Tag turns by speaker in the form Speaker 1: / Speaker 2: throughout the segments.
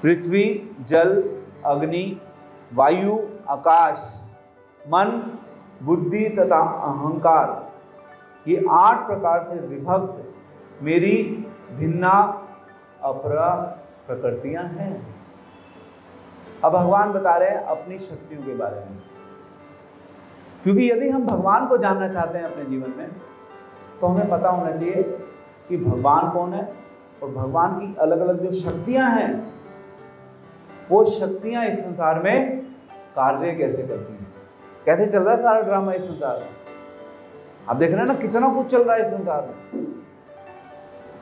Speaker 1: पृथ्वी, जल, अग्नि, वायु, आकाश, मन, बुद्धि तथा अहंकार, ये 8 प्रकार से विभक्त मेरी भिन्ना अपरा प्रकृतियां हैं। अब भगवान बता रहे हैं अपनी शक्तियों के बारे में, क्योंकि यदि हम भगवान को जानना चाहते हैं अपने जीवन में तो हमें पता होना चाहिए कि भगवान कौन है और भगवान की अलग अलग जो शक्तियां हैं वो शक्तियां इस संसार में कार्य कैसे करती हैं, कैसे चल रहा है सारा ड्रामा इस संसार में। आप देख रहे हैं ना कितना कुछ चल रहा है इस संसार में,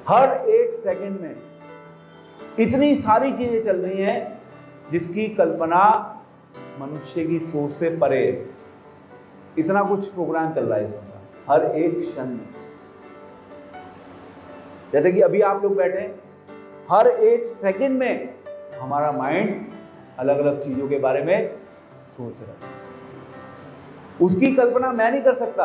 Speaker 1: हर एक सेकंड में इतनी सारी चीजें चल रही हैं जिसकी कल्पना मनुष्य की सोच से परे है। इतना कुछ प्रोग्राम चल रहा है इस संसार हर एक क्षण में। जैसे कि अभी आप लोग बैठे, हर एक सेकंड में हमारा माइंड अलग अलग चीजों के बारे में सोच रहा है, उसकी कल्पना मैं नहीं कर सकता,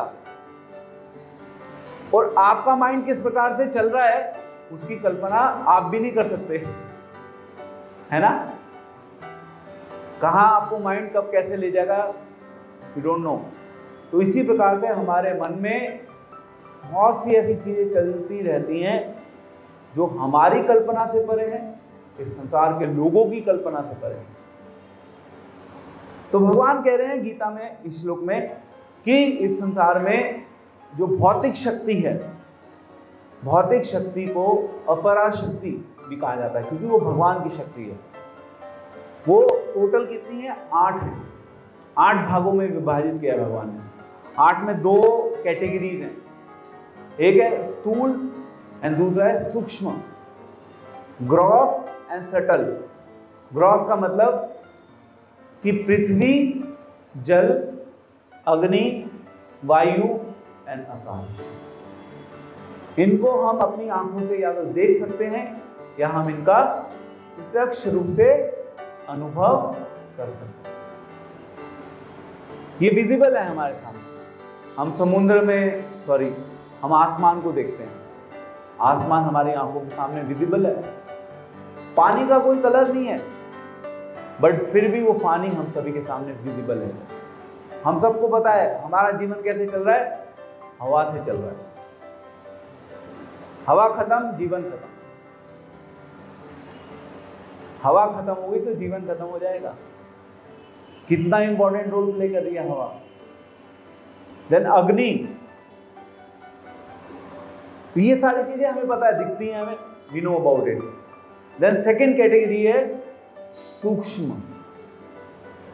Speaker 1: और आपका माइंड किस प्रकार से चल रहा है उसकी कल्पना आप भी नहीं कर सकते, है ना। कहां आपको माइंड कब कैसे ले जाएगा यू डोंट नो। तो इसी प्रकार से हमारे मन में बहुत सी ऐसी चीजें चलती रहती हैं जो हमारी कल्पना से परे हैं, इस संसार के लोगों की कल्पना से परे हैं। तो भगवान कह रहे हैं गीता में इस श्लोक में कि इस संसार में जो भौतिक शक्ति है, भौतिक शक्ति को अपरा शक्ति भी कहा जाता है, क्योंकि वो भगवान की शक्ति है। वो टोटल कितनी है? 8 है। 8 भागों में विभाजित किया भगवान ने। 8 में 2 कैटेगरीज हैं, एक है स्थूल एंड दूसरा है सूक्ष्म, ग्रॉस एंड सटल। ग्रॉस का मतलब कि पृथ्वी, जल, अग्नि, वायु एंड आकाश, इनको हम अपनी आंखों से या तो देख सकते हैं या हम इनका प्रत्यक्ष रूप से अनुभव कर सकते हैं। ये विजिबल है हमारे सामने। हम समुद्र में हम आसमान को देखते हैं, आसमान हमारी आंखों के सामने विजिबल है। पानी का कोई कलर नहीं है, बट फिर भी वो पानी हम सभी के सामने विजिबल है। हम सबको पता है हमारा जीवन कैसे चल रहा है, हवा से चल रहा है। हवा खत्म, जीवन खत्म। हवा खत्म हो गई तो जीवन खत्म हो जाएगा। कितना इंपॉर्टेंट रोल प्ले कर रही है हवा। देन अग्नि, तो ये सारी चीजें हमें पता है, दिखती हैं हमें, we know about it. Then second category है सूक्ष्म।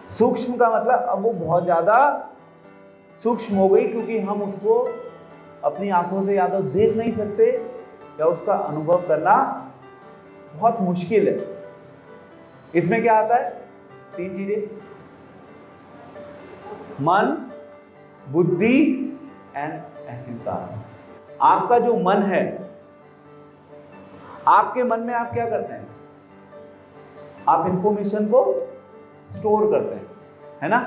Speaker 1: सूक्ष्म का मतलब अब वो बहुत ज्यादा सूक्ष्म हो गई, क्योंकि हम उसको अपनी आंखों से या तो देख नहीं सकते या उसका अनुभव करना बहुत मुश्किल है। इसमें क्या आता है? 3 चीजें, मन, बुद्धि एंड अहंकार। आपका जो मन है, आपके मन में आप क्या करते हैं? आप इंफॉर्मेशन को स्टोर करते हैं, है ना।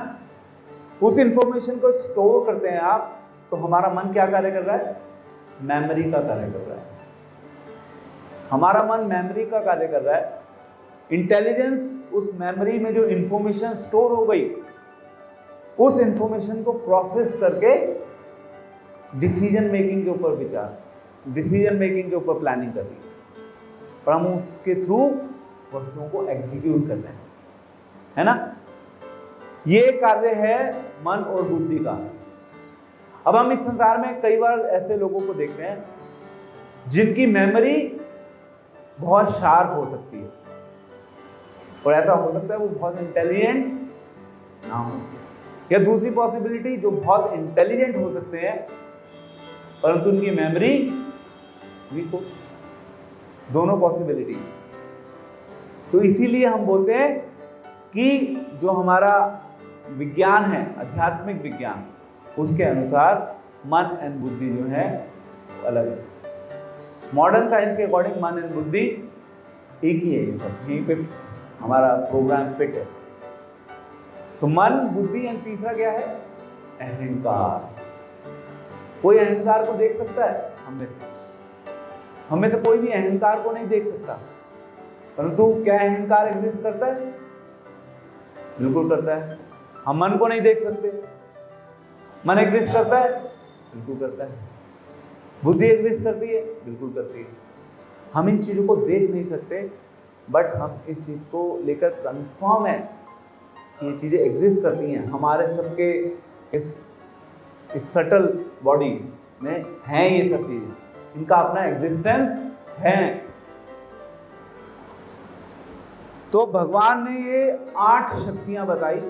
Speaker 1: उस इंफॉर्मेशन को स्टोर करते हैं आप, तो हमारा मन क्या कार्य कर रहा है? मेमोरी का कार्य कर रहा है। हमारा मन मेमोरी का कार्य कर रहा है। इंटेलिजेंस उस मेमोरी में जो इंफॉर्मेशन स्टोर हो गई, उस इंफॉर्मेशन को प्रोसेस करके डिसीजन मेकिंग के ऊपर विचार, डिसीजन मेकिंग के ऊपर प्लानिंग कर रही है, और हम उसके थ्रू वस्तुओं को एग्जीक्यूट कर रहे हैं, है ना। ये कार्य है मन और बुद्धि का। अब हम इस संसार में कई बार ऐसे लोगों को देखते हैं जिनकी मेमोरी बहुत शार्प हो सकती है, और ऐसा हो सकता है वो बहुत इंटेलिजेंट ना हो, या दूसरी पॉसिबिलिटी जो बहुत इंटेलिजेंट हो सकते हैं परंतु उनकी मेमोरी वीक हो। दोनों पॉसिबिलिटी। तो इसीलिए हम बोलते हैं कि जो हमारा विज्ञान है, आध्यात्मिक विज्ञान, उसके अनुसार मन एंड बुद्धि जो है वो अलग है। मॉडर्न साइंस के अकॉर्डिंग मन एंड बुद्धि एक ही है, ये सब यहीं पे हमारा प्रोग्राम फिट है। तो मन, बुद्धि एंड तीसरा क्या है? अहंकार। कोई अहंकार को देख सकता है? हम में से कोई भी अहंकार को नहीं देख सकता। परंतु क्या अहंकार एग्जिस्ट करता है? बिल्कुल करता है। हम मन को नहीं देख सकते, मन एग्जिस्ट करता है? बिल्कुल करता है। बुद्धि एग्जिस्ट करती है? बिल्कुल करती है। हम इन चीजों को देख नहीं सकते, बट हम इस चीज को लेकर कंफर्म है कि ये चीजें एग्जिस्ट करती हैं। हमारे सबके इस सटल बॉडी में हैं ये सब चीजें, इनका अपना एग्जिस्टेंस है। तो भगवान ने ये 8 शक्तियां बताई।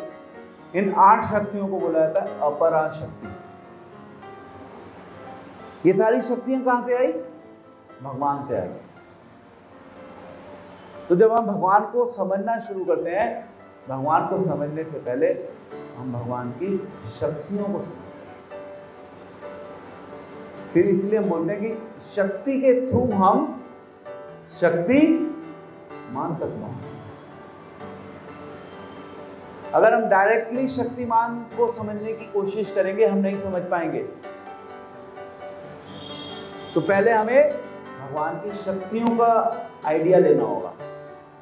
Speaker 1: इन 8 शक्तियों को बोला जाता है अपरा शक्ति। ये सारी शक्तियां कहां से आई? भगवान से आई। तो जब हम भगवान को समझना शुरू करते हैं, भगवान को समझने से पहले हम भगवान की शक्तियों को समझते हैं। फिर इसलिए हम बोलते हैं कि शक्ति के थ्रू हम शक्ति मान तक पहुंचते हैं। अगर हम डायरेक्टली शक्तिमान को समझने की कोशिश करेंगे, हम नहीं समझ पाएंगे। तो पहले हमें भगवान की शक्तियों का आइडिया लेना होगा,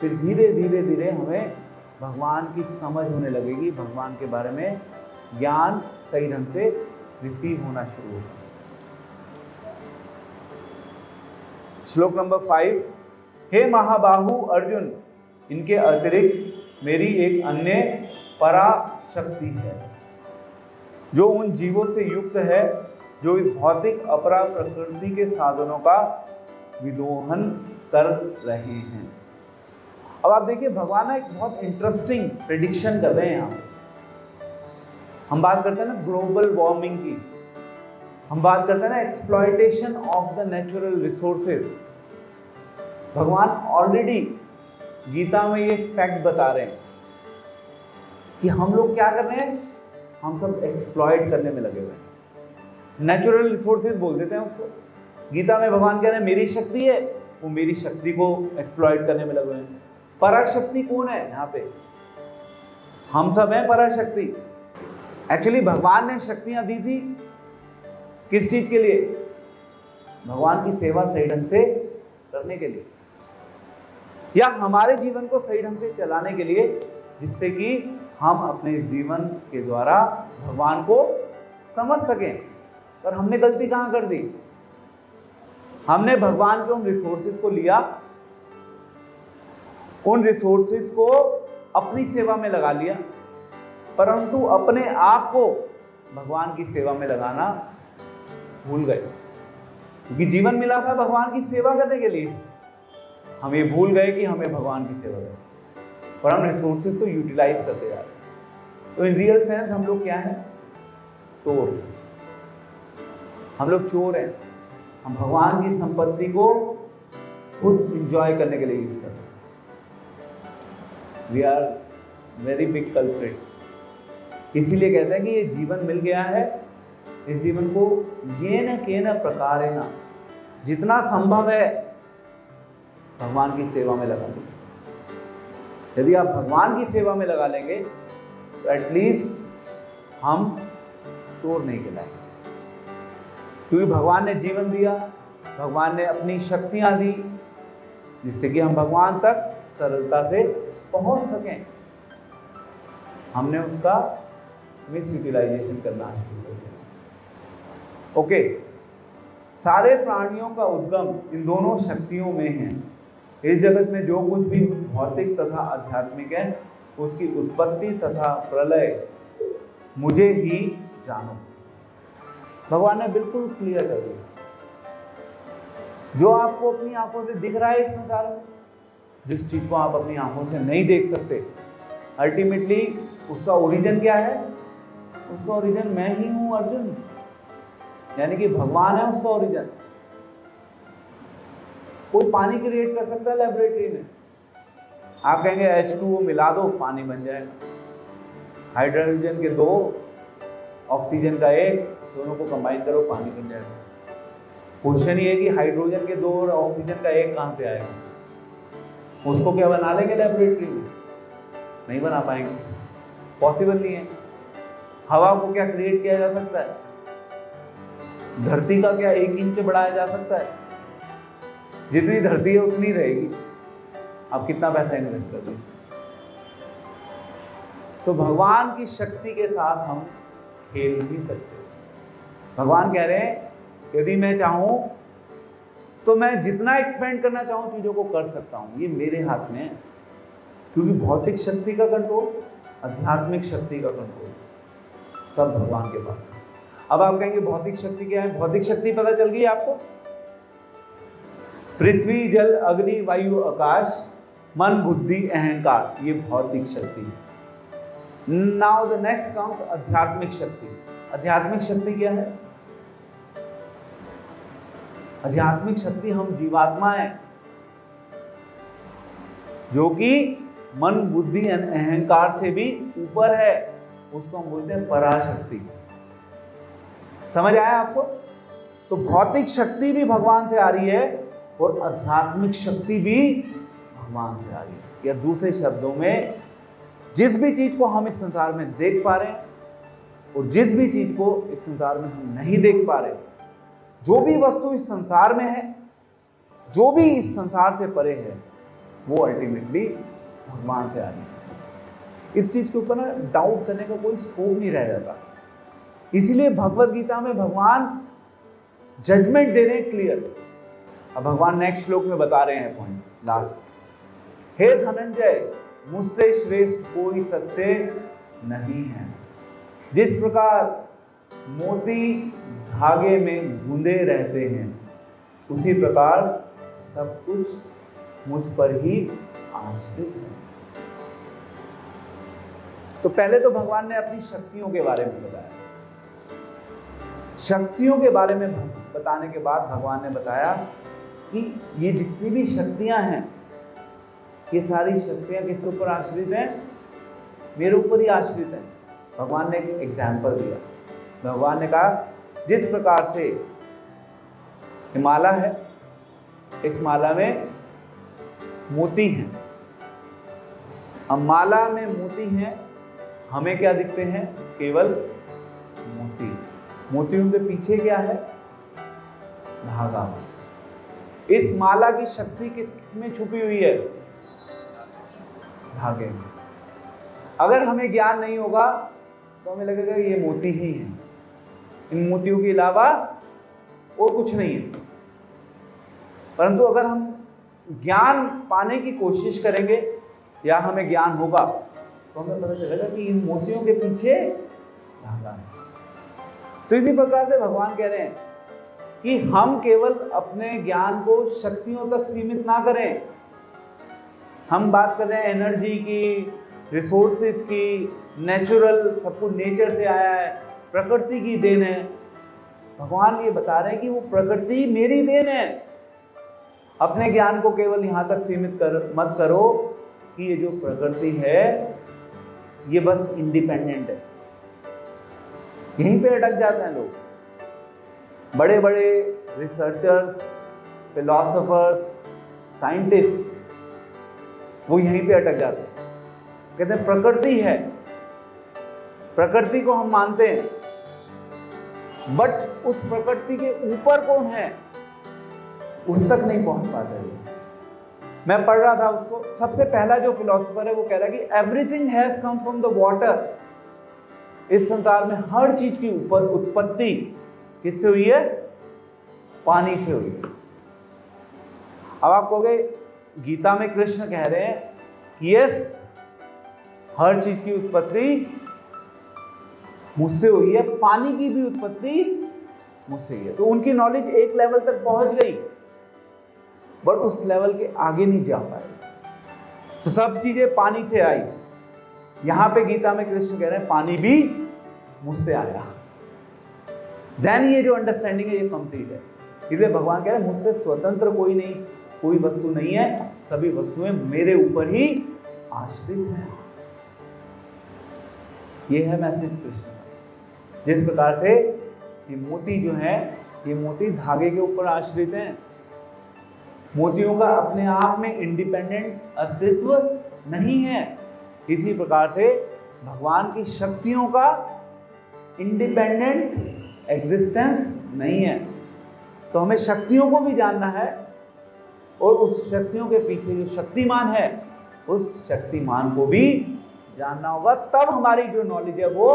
Speaker 1: फिर धीरे धीरे धीरे हमें भगवान की समझ होने लगेगी, भगवान के बारे में ज्ञान सही ढंग से रिसीव होना शुरू होगा। श्लोक नंबर 5, हे महाबाहु अर्जुन, इनके अतिरिक्त मेरी एक अन्य पराशक्ति है जो उन जीवों से युक्त है जो इस भौतिक अपरा प्रकृति के साधनों का विदोहन कर रहे हैं। अब आप देखिए, भगवान एक बहुत इंटरेस्टिंग प्रेडिक्शन कर रहे हैं यहाँ पे। हम बात करते हैं ना ग्लोबल वार्मिंग की, हम बात करते हैं ना exploitation of the natural resources. भगवान ऑलरेडी गीता में ये फैक्ट बता रहे हैं कि हम लोग क्या कर रहे हैं, हम सब एक्सप्लॉइट करने में लगे हुए हैं। नेचुरल रिसोर्सेज बोल देते हैं उसको। गीता में भगवान कह रहे हैं मेरी शक्ति है, वो मेरी शक्ति को एक्सप्लॉइट करने में लगे हुए हैं। पराशक्ति कौन है यहाँ पे? हम सब हैं पराशक्ति। एक्चुअली भगवान ने शक्तियां दी थी किस चीज के लिए? भगवान की सेवा सही ढंग से करने के लिए, या हमारे जीवन को सही ढंग से चलाने के लिए, जिससे कि हम अपने जीवन के द्वारा भगवान को समझ सकें। पर हमने गलती कहां कर दी? हमने भगवान के उन रिसोर्सेज को लिया, उन रिसोर्सेज को अपनी सेवा में लगा लिया, परंतु अपने आप को भगवान की सेवा में लगाना भूल गए। क्योंकि जीवन मिला था भगवान की सेवा करने के लिए, हम ये भूल गए कि हमें भगवान की सेवा करनी, पर हम रिसोर्सेज को यूटिलाइज करते जा रहे हैं। तो इन रियल सेंस हम लोग क्या हैं? चोर। हम लोग चोर हैं। हम भगवान की संपत्ति को खुद इंजॉय करने के लिए यूज करते हैं। We are very big culprit. इसीलिए कहते हैं कि ये जीवन मिल गया है, इस जीवन को ये न के न प्रकारे न जितना संभव है भगवान की सेवा में लगा लीजिए। यदि आप भगवान की सेवा में लगा लेंगे तो एटलीस्ट हम चोर नहीं कहलाएंगे, क्योंकि भगवान ने जीवन दिया, भगवान ने अपनी शक्तियां दी, जिससे कि हम भगवान तक सरलता से पहुंच सकें। हमने उसका मिस यूटिलाइजेशन करना शुरू कर दिया। ओके, सारे प्राणियों का उद्गम इन दोनों शक्तियों में है। इस जगत में जो कुछ भी भौतिक तथा आध्यात्मिक है, उसकी उत्पत्ति तथा प्रलय मुझे ही जानो। भगवान ने बिल्कुल क्लियर कर दिया। जो आपको अपनी आंखों से दिख रहा है इस संसार में, जिस चीज को आप अपनी आंखों से नहीं देख सकते, अल्टीमेटली उसका ओरिजिन क्या है? उसका ओरिजिन मैं ही हूं अर्जुन, यानी कि भगवान है उसका ओरिजिन। कोई पानी क्रिएट कर सकता है लेबोरेटरी में? आप कहेंगे H2O मिला दो पानी बन जाएगा। हाइड्रोजन के 2, ऑक्सीजन का 1, दोनों को कंबाइन करो पानी बन जाएगा। क्वेश्चन ये है कि हाइड्रोजन के 2 और ऑक्सीजन का 1 कहां से आएगा? उसको क्या बना लेंगे लेबोरेटरी में? नहीं बना पाएंगे, पॉसिबल नहीं है। हवा को क्या क्रिएट किया जा सकता है? धरती का क्या 1 इंच बढ़ाया जा सकता है? जितनी धरती है उतनी रहेगी। आप कितना पैसा इन्वेस्ट कर दें। तो भगवान की शक्ति के साथ हम खेल नहीं सकते। भगवान कह रहे हैं यदि मैं चाहूं तो मैं जितना एक्सपेंड करना चाहूं चीजों को कर सकता हूं, ये मेरे हाथ में है। क्योंकि भौतिक शक्ति का कंट्रोल, आध्यात्मिक शक्ति का कंट्रोल सब भगवान के पास है। अब आप कहेंगे भौतिक शक्ति क्या है? भौतिक शक्ति पता चल गई आपको? पृथ्वी, जल, अग्नि, वायु, आकाश, मन, बुद्धि, अहंकार, ये भौतिक शक्ति है। नाउ द नेक्स्ट कम्स आध्यात्मिक शक्ति। आध्यात्मिक शक्ति क्या है? आध्यात्मिक शक्ति हम जीवात्मा है जो कि मन, बुद्धि, अहंकार से भी ऊपर है, उसको हम बोलते हैं पराशक्ति। समझ आया आपको? तो भौतिक शक्ति भी भगवान से आ रही है और आध्यात्मिक शक्ति भी भगवान से आ रही है। या दूसरे शब्दों में, जिस भी चीज को हम इस संसार में देख पा रहे हैं और जिस भी चीज को इस संसार में हम नहीं देख पा रहे, जो भी वस्तु इस संसार में है, जो भी इस संसार से परे है, वो अल्टीमेटली भगवान से आ रही है। इस चीज के ऊपर ना डाउट करने का कोई स्कोप नहीं रह जाता। इसीलिए भगवत गीता में भगवान जजमेंट दे रहे हैं क्लियर। अब भगवान नेक्स्ट श्लोक में बता रहे हैं पॉइंट लास्ट, हे धनंजय, मुझसे श्रेष्ठ कोई सत्य नहीं है। जिस प्रकार मोती धागे में गूंदे रहते हैं, उसी प्रकार सब कुछ मुझ पर ही आश्रित है। तो पहले तो भगवान ने अपनी शक्तियों के बारे में बताया। शक्तियों के बारे में बताने के बाद भगवान ने बताया कि ये जितनी भी शक्तियां हैं, ये सारी शक्तियां किसके ऊपर आश्रित हैं? मेरे ऊपर ही आश्रित हैं। भगवान ने एक एग्जाम्पल दिया। भगवान ने कहा जिस प्रकार से ये माला है, इस माला में मोती हैं। अब माला में मोती हैं, हमें क्या दिखते हैं? केवल मोती। मोतियों के पीछे क्या है? धागा। इस माला की शक्ति किसमें छुपी हुई है? धागे में। अगर हमें ज्ञान नहीं होगा तो हमें लगेगा ये मोती ही है, इन मोतियों के अलावा और कुछ नहीं है। परंतु अगर हम ज्ञान पाने की कोशिश करेंगे या हमें ज्ञान होगा तो हमें पता चलेगा कि इन मोतियों के पीछे धागा है। तो इसी प्रकार से भगवान कह रहे हैं कि हम केवल अपने ज्ञान को शक्तियों तक सीमित ना करें। हम बात कर रहे हैं एनर्जी की, रिसोर्सेज की, नेचुरल, सब कुछ नेचर से आया है, प्रकृति की देन है। भगवान ये बता रहे हैं कि वो प्रकृति मेरी देन है। अपने ज्ञान को केवल यहाँ तक सीमित मत करो कि ये जो प्रकृति है ये बस इंडिपेंडेंट है। यहीं पे अटक जाते हैं लोग। बड़े बड़े रिसर्चर्स, फिलोसोफर्स, साइंटिस्ट, वो यहीं पे अटक जाते हैं। कहते हैं प्रकृति है, प्रकृति को हम मानते हैं, बट उस प्रकृति के ऊपर कौन है उस तक नहीं पहुंच पाते। मैं पढ़ रहा था उसको, सबसे पहला जो फिलोसोफर है वो कह रहा है कि everything has come from the water. इस संसार में हर चीज की ऊपर उत्पत्ति किससे हुई है? पानी से हुई है। अब आप कहोगे गीता में कृष्ण कह रहे हैं कि यस, हर चीज की उत्पत्ति मुझसे हुई है, पानी की भी उत्पत्ति मुझसे ही है। तो उनकी नॉलेज एक लेवल तक पहुंच गई, बट उस लेवल के आगे नहीं जा पाए। तो सब चीजें पानी से आई। यहां पे गीता में कृष्ण कह रहे हैं पानी भी मुझसे आया। देन ये जो अंडरस्टैंडिंग है ये कंप्लीट है। इसलिए भगवान कह रहे हैं मुझसे स्वतंत्र कोई नहीं, कोई वस्तु नहीं है, सभी वस्तुएं मेरे ऊपर ही आश्रित हैं। ये है मैसेज कृष्ण का। जिस प्रकार से ये मोती जो है, ये मोती धागे के ऊपर आश्रित हैं। मोतियों का अपने आप में इंडिपेंडेंट अस्तित्व नहीं है। इसी प्रकार से भगवान की शक्तियों का इंडिपेंडेंट एग्जिस्टेंस नहीं है। तो हमें शक्तियों को भी जानना है और उस शक्तियों के पीछे जो शक्तिमान है उस शक्तिमान को भी जानना होगा, तब हमारी जो नॉलेज है वो